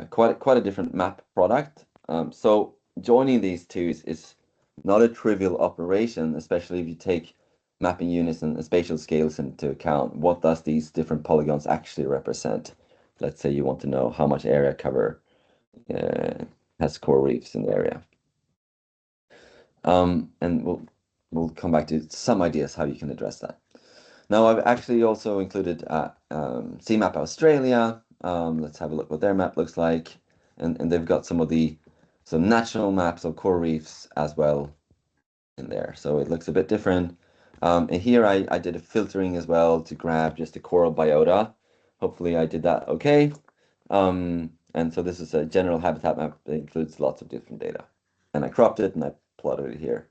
quite a different map product. So joining these two is not a trivial operation, especially if you take mapping units and spatial scales into account. What does these different polygons actually represent? Let's say you want to know how much area cover has coral reefs in the area. And we'll come back to some ideas how you can address that. Now I've actually also included CMap Australia. Let's have a look what their map looks like, and they've got some national maps of coral reefs as well in there. So it looks a bit different. And here I did a filtering as well to grab just the coral biota. Hopefully I did that okay. And so this is a general habitat map that includes lots of different data. And I cropped it and I plotted it here.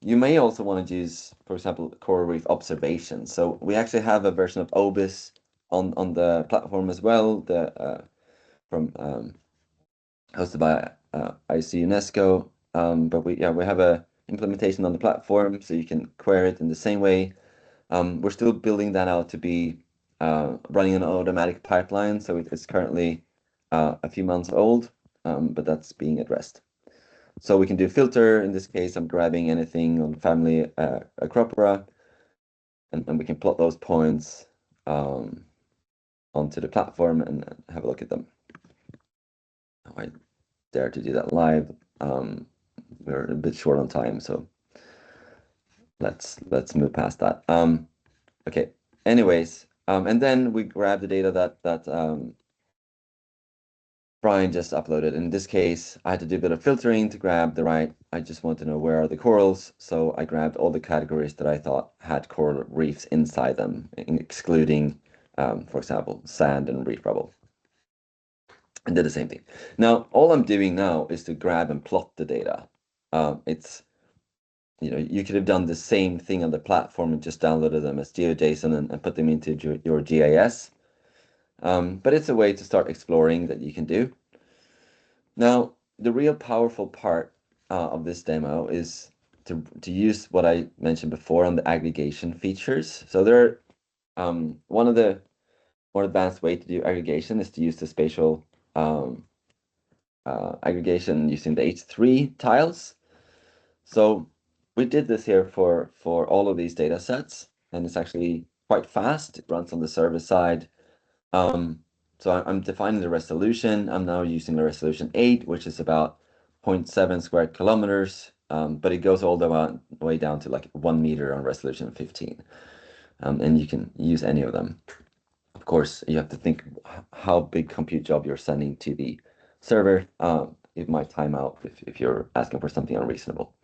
You may also want to use, for example, coral reef observations. So we actually have a version of OBIS on the platform as well, hosted by IC UNESCO. But we have a implementation on the platform, so you can query it in the same way. We're still building that out to be running an automatic pipeline, so it's currently a few months old, but that's being addressed. So we can do filter. In this case, I'm grabbing anything on family Acropora, and we can plot those points onto the platform and have a look at them. I dare to do that live. We're a bit short on time, so let's move past that. Okay. Anyways, and then we grab the data that Brian just uploaded. In this case, I had to do a bit of filtering to grab the right. I just want to know where are the corals, so I grabbed all the categories that I thought had coral reefs inside them, excluding, for example, sand and reef rubble. And did the same thing. Now, all I'm doing now is to grab and plot the data. It's, you could have done the same thing on the platform and just downloaded them as GeoJSON and put them into your GIS. But it's a way to start exploring that you can do. Now, the real powerful part of this demo is to use what I mentioned before on the aggregation features. So there, one of the more advanced way to do aggregation is to use the spatial aggregation using the H3 tiles. So we did this here for all of these data sets, and it's actually quite fast. It runs on the server side. So I'm defining the resolution. I'm now using the resolution 8, which is about 0.7 square kilometers, but it goes all the way down to like 1 meter on resolution 15. And you can use any of them. Of course, you have to think how big compute job you're sending to the server. It might time out if you're asking for something unreasonable.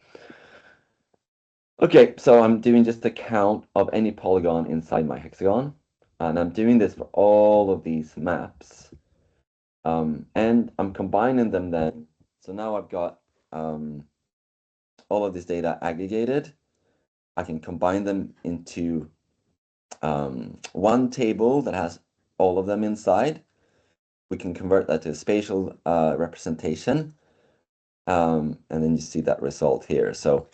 Okay, so I'm doing just a count of any polygon inside my hexagon, and I'm doing this for all of these maps. And I'm combining them then. So now I've got all of this data aggregated. I can combine them into one table that has all of them inside. We can convert that to a spatial representation. And then you see that result here. So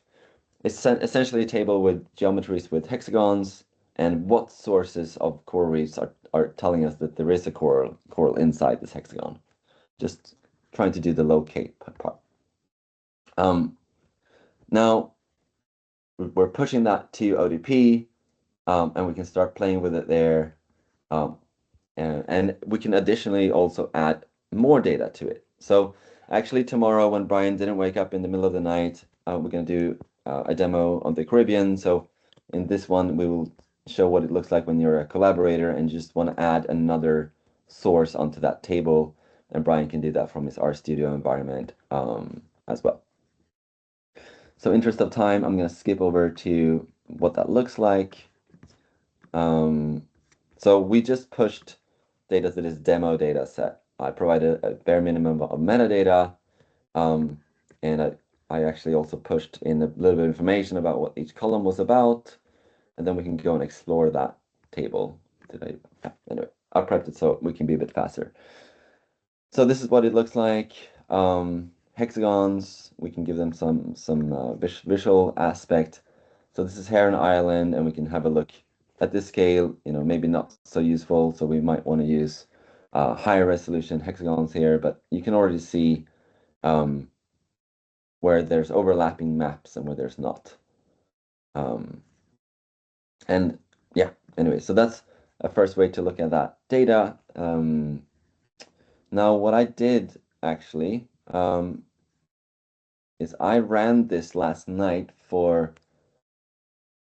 it's essentially a table with geometries with hexagons and what sources of coral reefs are telling us that there is a coral inside this hexagon. Just trying to do the locate part. Now we're pushing that to ODP, and we can start playing with it there. And we can additionally also add more data to it. So actually tomorrow, when Brian didn't wake up in the middle of the night, we're going to do a demo on the Caribbean. So in this one, we will show what it looks like when you're a collaborator and just want to add another source onto that table. And Brian can do that from his RStudio environment as well. So interest of time, I'm going to skip over to what that looks like. So we just pushed data to this demo data set. I provided a bare minimum of metadata, and I actually also pushed in a little bit of information about what each column was about, and then we can go and explore that table. Anyway, I prepped it so we can be a bit faster. So this is what it looks like. Hexagons, we can give them some visual aspect. So this is Heron Island, and we can have a look at this scale, maybe not so useful. So we might want to use higher resolution hexagons here, but you can already see where there's overlapping maps and where there's not. And yeah, anyway, so that's a first way to look at that data. Now, what I did actually is I ran this last night for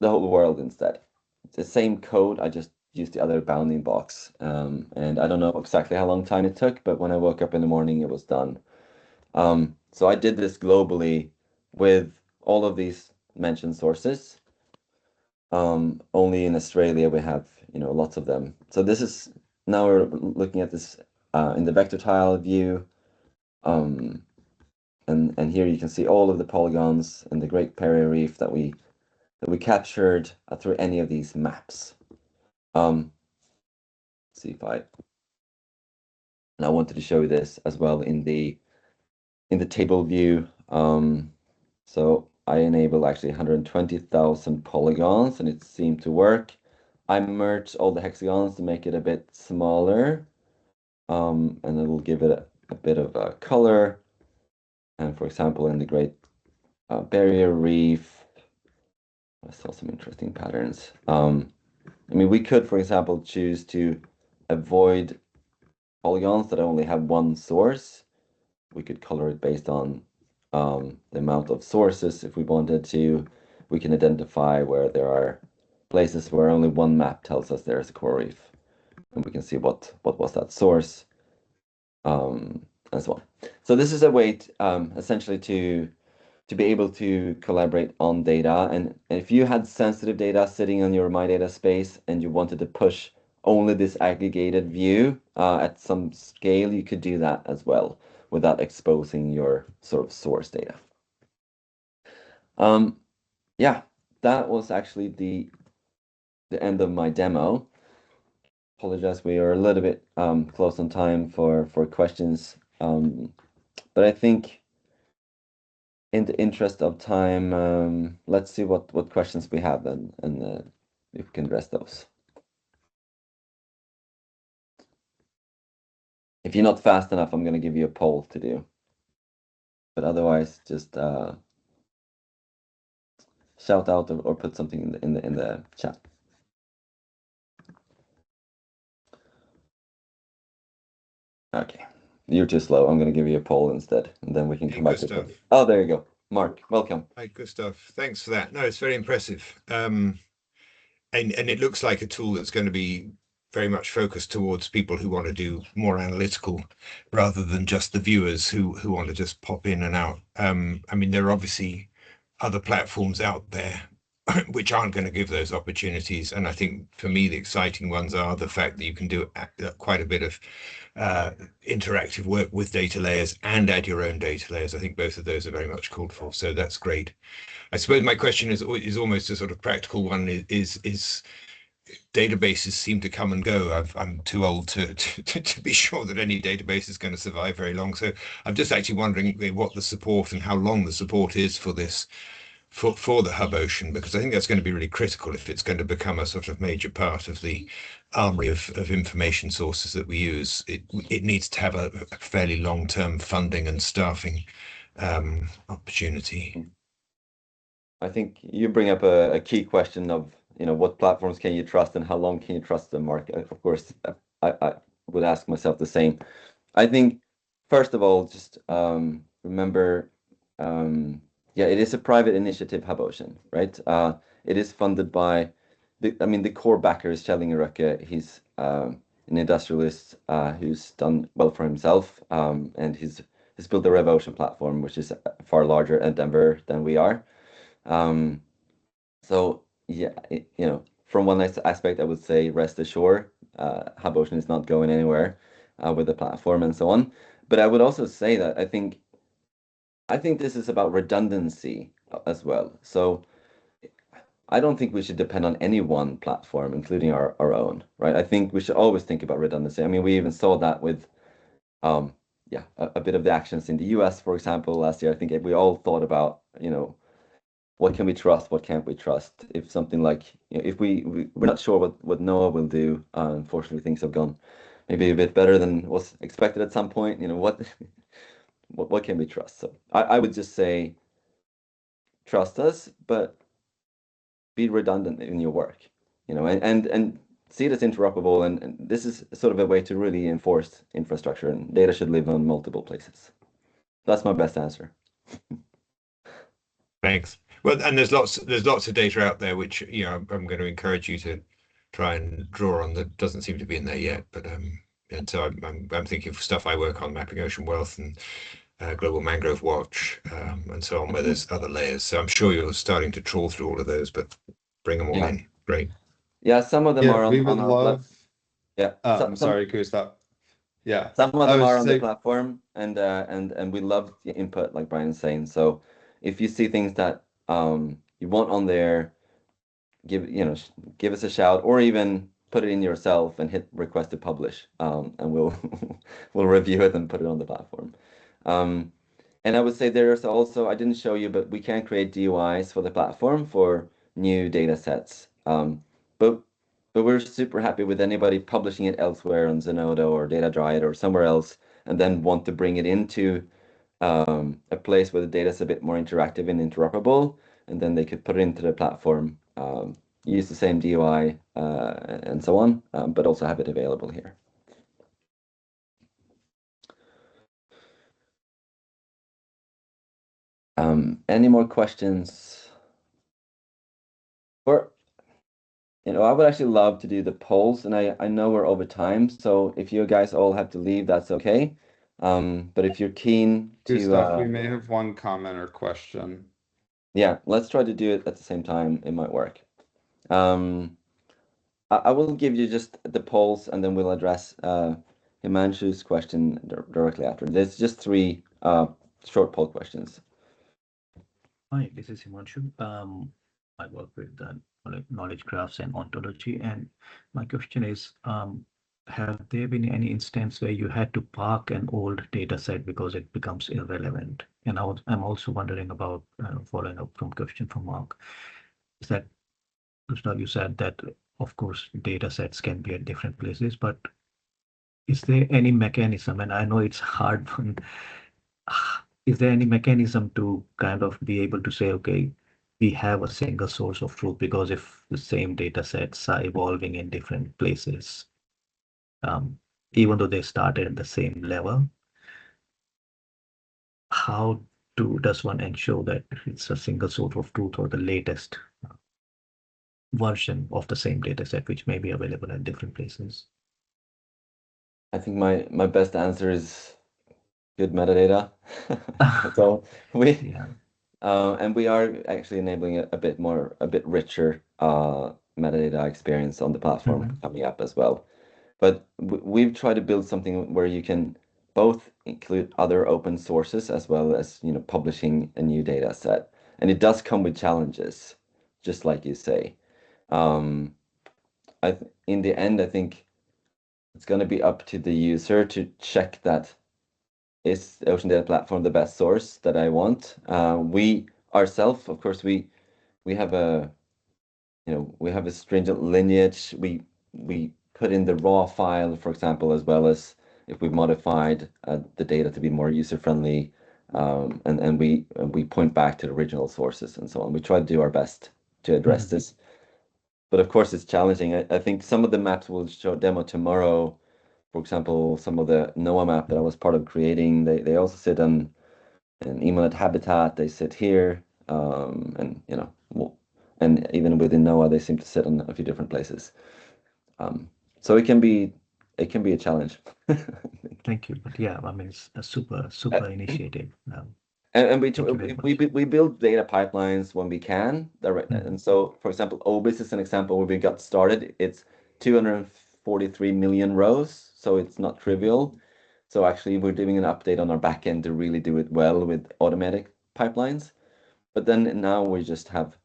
the whole world instead. It's the same code, I just used the other bounding box. And I don't know exactly how long time it took, but when I woke up in the morning, it was done. So I did this globally with all of these mentioned sources. Only in Australia we have, lots of them. So this is, now we're looking at this in the vector tile view. And here you can see all of the polygons in the Great Barrier Reef that we captured through any of these maps. Let's see if and I wanted to show you this as well in the table view. So I enable actually 120,000 polygons, and it seemed to work. I merged all the hexagons to make it a bit smaller, and it will give it a bit of a color. And for example, in the Great Barrier Reef, I saw some interesting patterns. I mean, we could, for example, choose to avoid polygons that only have one source. We could color it based on the amount of sources if we wanted to. We can identify where there are places where only one map tells us there's a coral reef, and we can see what was that source, and so on. So this is a way essentially to be able to collaborate on data. And if you had sensitive data sitting on your My Data space and you wanted to push only this aggregated view at some scale, you could do that as well without exposing your sort of source data. Yeah, that was actually the end of my demo. Apologize, we are a little bit close on time for questions, but I think in the interest of time, let's see what questions we have and if we can address those. If you're not fast enough, I'm going to give you a poll to do. But otherwise, just shout out or put something in the chat. Okay, you're too slow. I'm going to give you a poll instead, and then we can come back to it. Oh, there you go. Mark, welcome. Hi, Gustav. Thanks for that. No, it's very impressive. And it looks like a tool that's going to be very much focused towards people who want to do more analytical rather than just the viewers who want to just pop in and out. I mean, there are obviously other platforms out there which aren't going to give those opportunities. And I think for me, the exciting ones are the fact that you can do quite a bit of interactive work with data layers and add your own data layers. I think both of those are very much called for. So that's great. I suppose my question is almost a sort of practical one. Is databases seem to come and go. I'm too old to be sure that any database is going to survive very long. So I'm just actually wondering what the support and how long the support is for this. For the hub ocean, because I think that's going to be really critical if it's going to become a sort of major part of the armory of information sources that we use. It needs to have a fairly long-term funding and staffing opportunity. I think you bring up a key question of, what platforms can you trust and how long can you trust them, Mark? Of course, I would ask myself the same. I think, first of all, just remember, yeah, it is a private initiative, Hub Ocean, right? It is funded by, the core backer is Kjell Røkke. He's an industrialist who's done well for himself, and he's built the Rev Ocean platform, which is a far larger endeavor than we are. So yeah, from one aspect, I would say rest assured, Hub Ocean is not going anywhere with the platform and so on. But I would also say that I think this is about redundancy as well. So I don't think we should depend on any one platform, including our own, right? I think we should always think about redundancy. I mean, we even saw that with, yeah, a bit of the actions in the US, for example, last year. I think we all thought about, what can we trust? What can't we trust? If something like, if we're not sure what NOAA will do, unfortunately, things have gone maybe a bit better than was expected at some point. What can we trust? So I would just say, trust us, but be redundant in your work, and see it as interoperable. And this is sort of a way to really enforce infrastructure, and data should live on multiple places. That's my best answer. Thanks. Well, and there's lots of data out there which I'm going to encourage you to try and draw on that doesn't seem to be in there yet. But and so I'm thinking of stuff I work on, mapping ocean wealth and Global Mangrove Watch, and so on, where there's other layers. So I'm sure you're starting to trawl through all of those, but bring them all in. Great. Yeah, some of them are we would on our love. Yeah. I'm sorry, Gustav. Yeah. Some of them are on the platform, and we love the input, like Brian's saying. So if you see things that you want on there, give us a shout, or even put it in yourself and hit request to publish, and we'll we'll review it and put it on the platform. And I would say there's also, I didn't show you, but we can create DOIs for the platform for new data sets. But we're super happy with anybody publishing it elsewhere on Zenodo or DataDrive or somewhere else, and then want to bring it into a place where the data is a bit more interactive and interoperable, and then they could put it into the platform, use the same DOI, and so on, but also have it available here. Any more questions? Or, I would actually love to do the polls, and I know we're over time, so if you guys all have to leave, that's okay. But if you're keen to, Gustav, we may have one comment or question. yeah, let's try to do it at the same time. It might work. I will give you just the polls, and then we'll address Himanshu's question directly after. There's just 3 short poll questions. Hi, this is Himanshu. I work with knowledge graphs and ontology, and my question is, have there been any instance where you had to park an old data set because it becomes irrelevant? And I'm also wondering about, following up from question from Mark, is that, Gustav, you said that, of course, data sets can be at different places, but is there any mechanism, and I know it's hard one, is there any mechanism to kind of be able to say, okay, we have a single source of truth, because if the same data sets are evolving in different places, even though they started at the same level, how does one ensure that it's a single source of truth or the latest version of the same data set, which may be available at different places? I think my best answer is good metadata. So Yeah. and we are actually enabling a bit richer metadata experience on the platform coming up as well. But we've tried to build something where you can both include other open sources as well as, publishing a new data set. And it does come with challenges, just like you say. In the end, I think it's going to be up to the user to check that is the Ocean Data Platform the best source that I want. We ourselves, of course, we have a stringent lineage. We put in the raw file, for example, as well as if we modified the data to be more user friendly, and we point back to the original sources and so on. We try to do our best to address this, but of course it's challenging. I think some of the maps we'll show demo tomorrow. For example, some of the NOAA map that I was part of creating, they also sit on an eMonad habitat. They sit here, and and even within NOAA, they seem to sit on a few different places. So it can be a challenge. Thank you. But yeah, I mean, it's a super initiative. And we Thank you very much. we build data pipelines when we can. And so, for example, OBIS is an example where we got started. It's 243 million rows, so it's not trivial. So actually, we're doing an update on our backend to really do it well with automatic pipelines. But then now we just have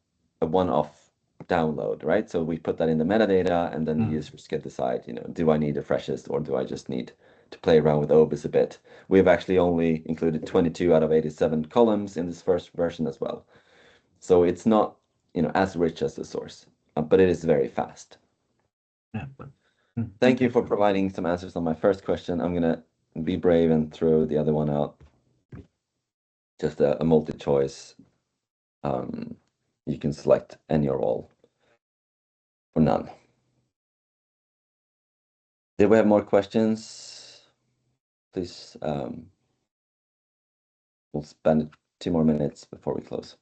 a one-off download, right? So we put that in the metadata, and then the users can decide, do I need the freshest, or do I just need to play around with OBIS a bit? We've actually only included 22 out of 87 columns in this first version as well. So it's not, as rich as the source, but it is very fast. Yeah, but, Thank you for providing some answers on my first question. I'm gonna be brave and throw the other one out. Just a multi-choice. You can select any or all, or none. Did we have more questions? Please, we'll spend 2 more minutes before we close.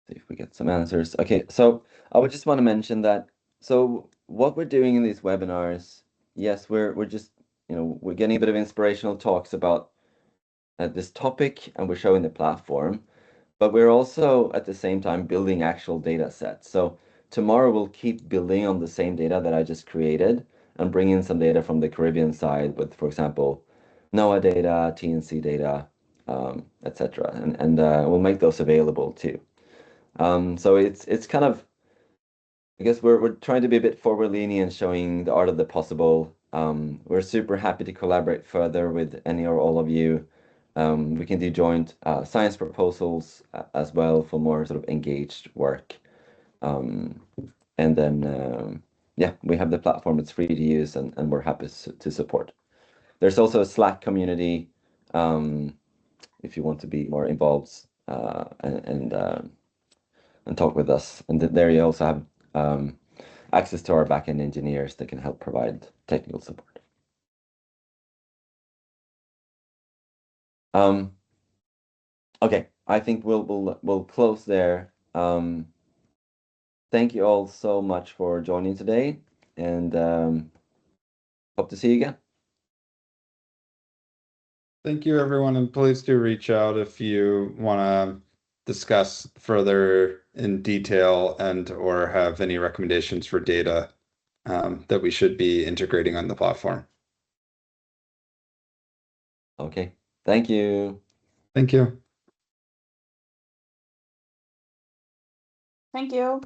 See if we get some answers. Okay, so I would just want to mention that, so what we're doing in these webinars, yes, we're just, we're getting a bit of inspirational talks about this topic, and we're showing the platform, but we're also at the same time building actual data sets. So tomorrow we'll keep building on the same data that I just created, and bring in some data from the Caribbean side with, for example, NOAA data, TNC data, etc. And we'll make those available too. So it's kind of, I guess we're trying to be a bit forward-leaning and showing the art of the possible. We're super happy to collaborate further with any or all of you. We can do joint science proposals as well for more sort of engaged work. And then, yeah, we have the platform. It's free to use, and we're happy to support. There's also a Slack community if you want to be more involved and talk with us. And there you also have access to our backend engineers that can help provide technical support. Okay, I think we'll close there. Thank you all so much for joining today, and hope to see you again. Thank you, everyone, and please do reach out if you want to discuss further in detail and or have any recommendations for data that we should be integrating on the platform. Okay, thank you. Thank you. Thank you.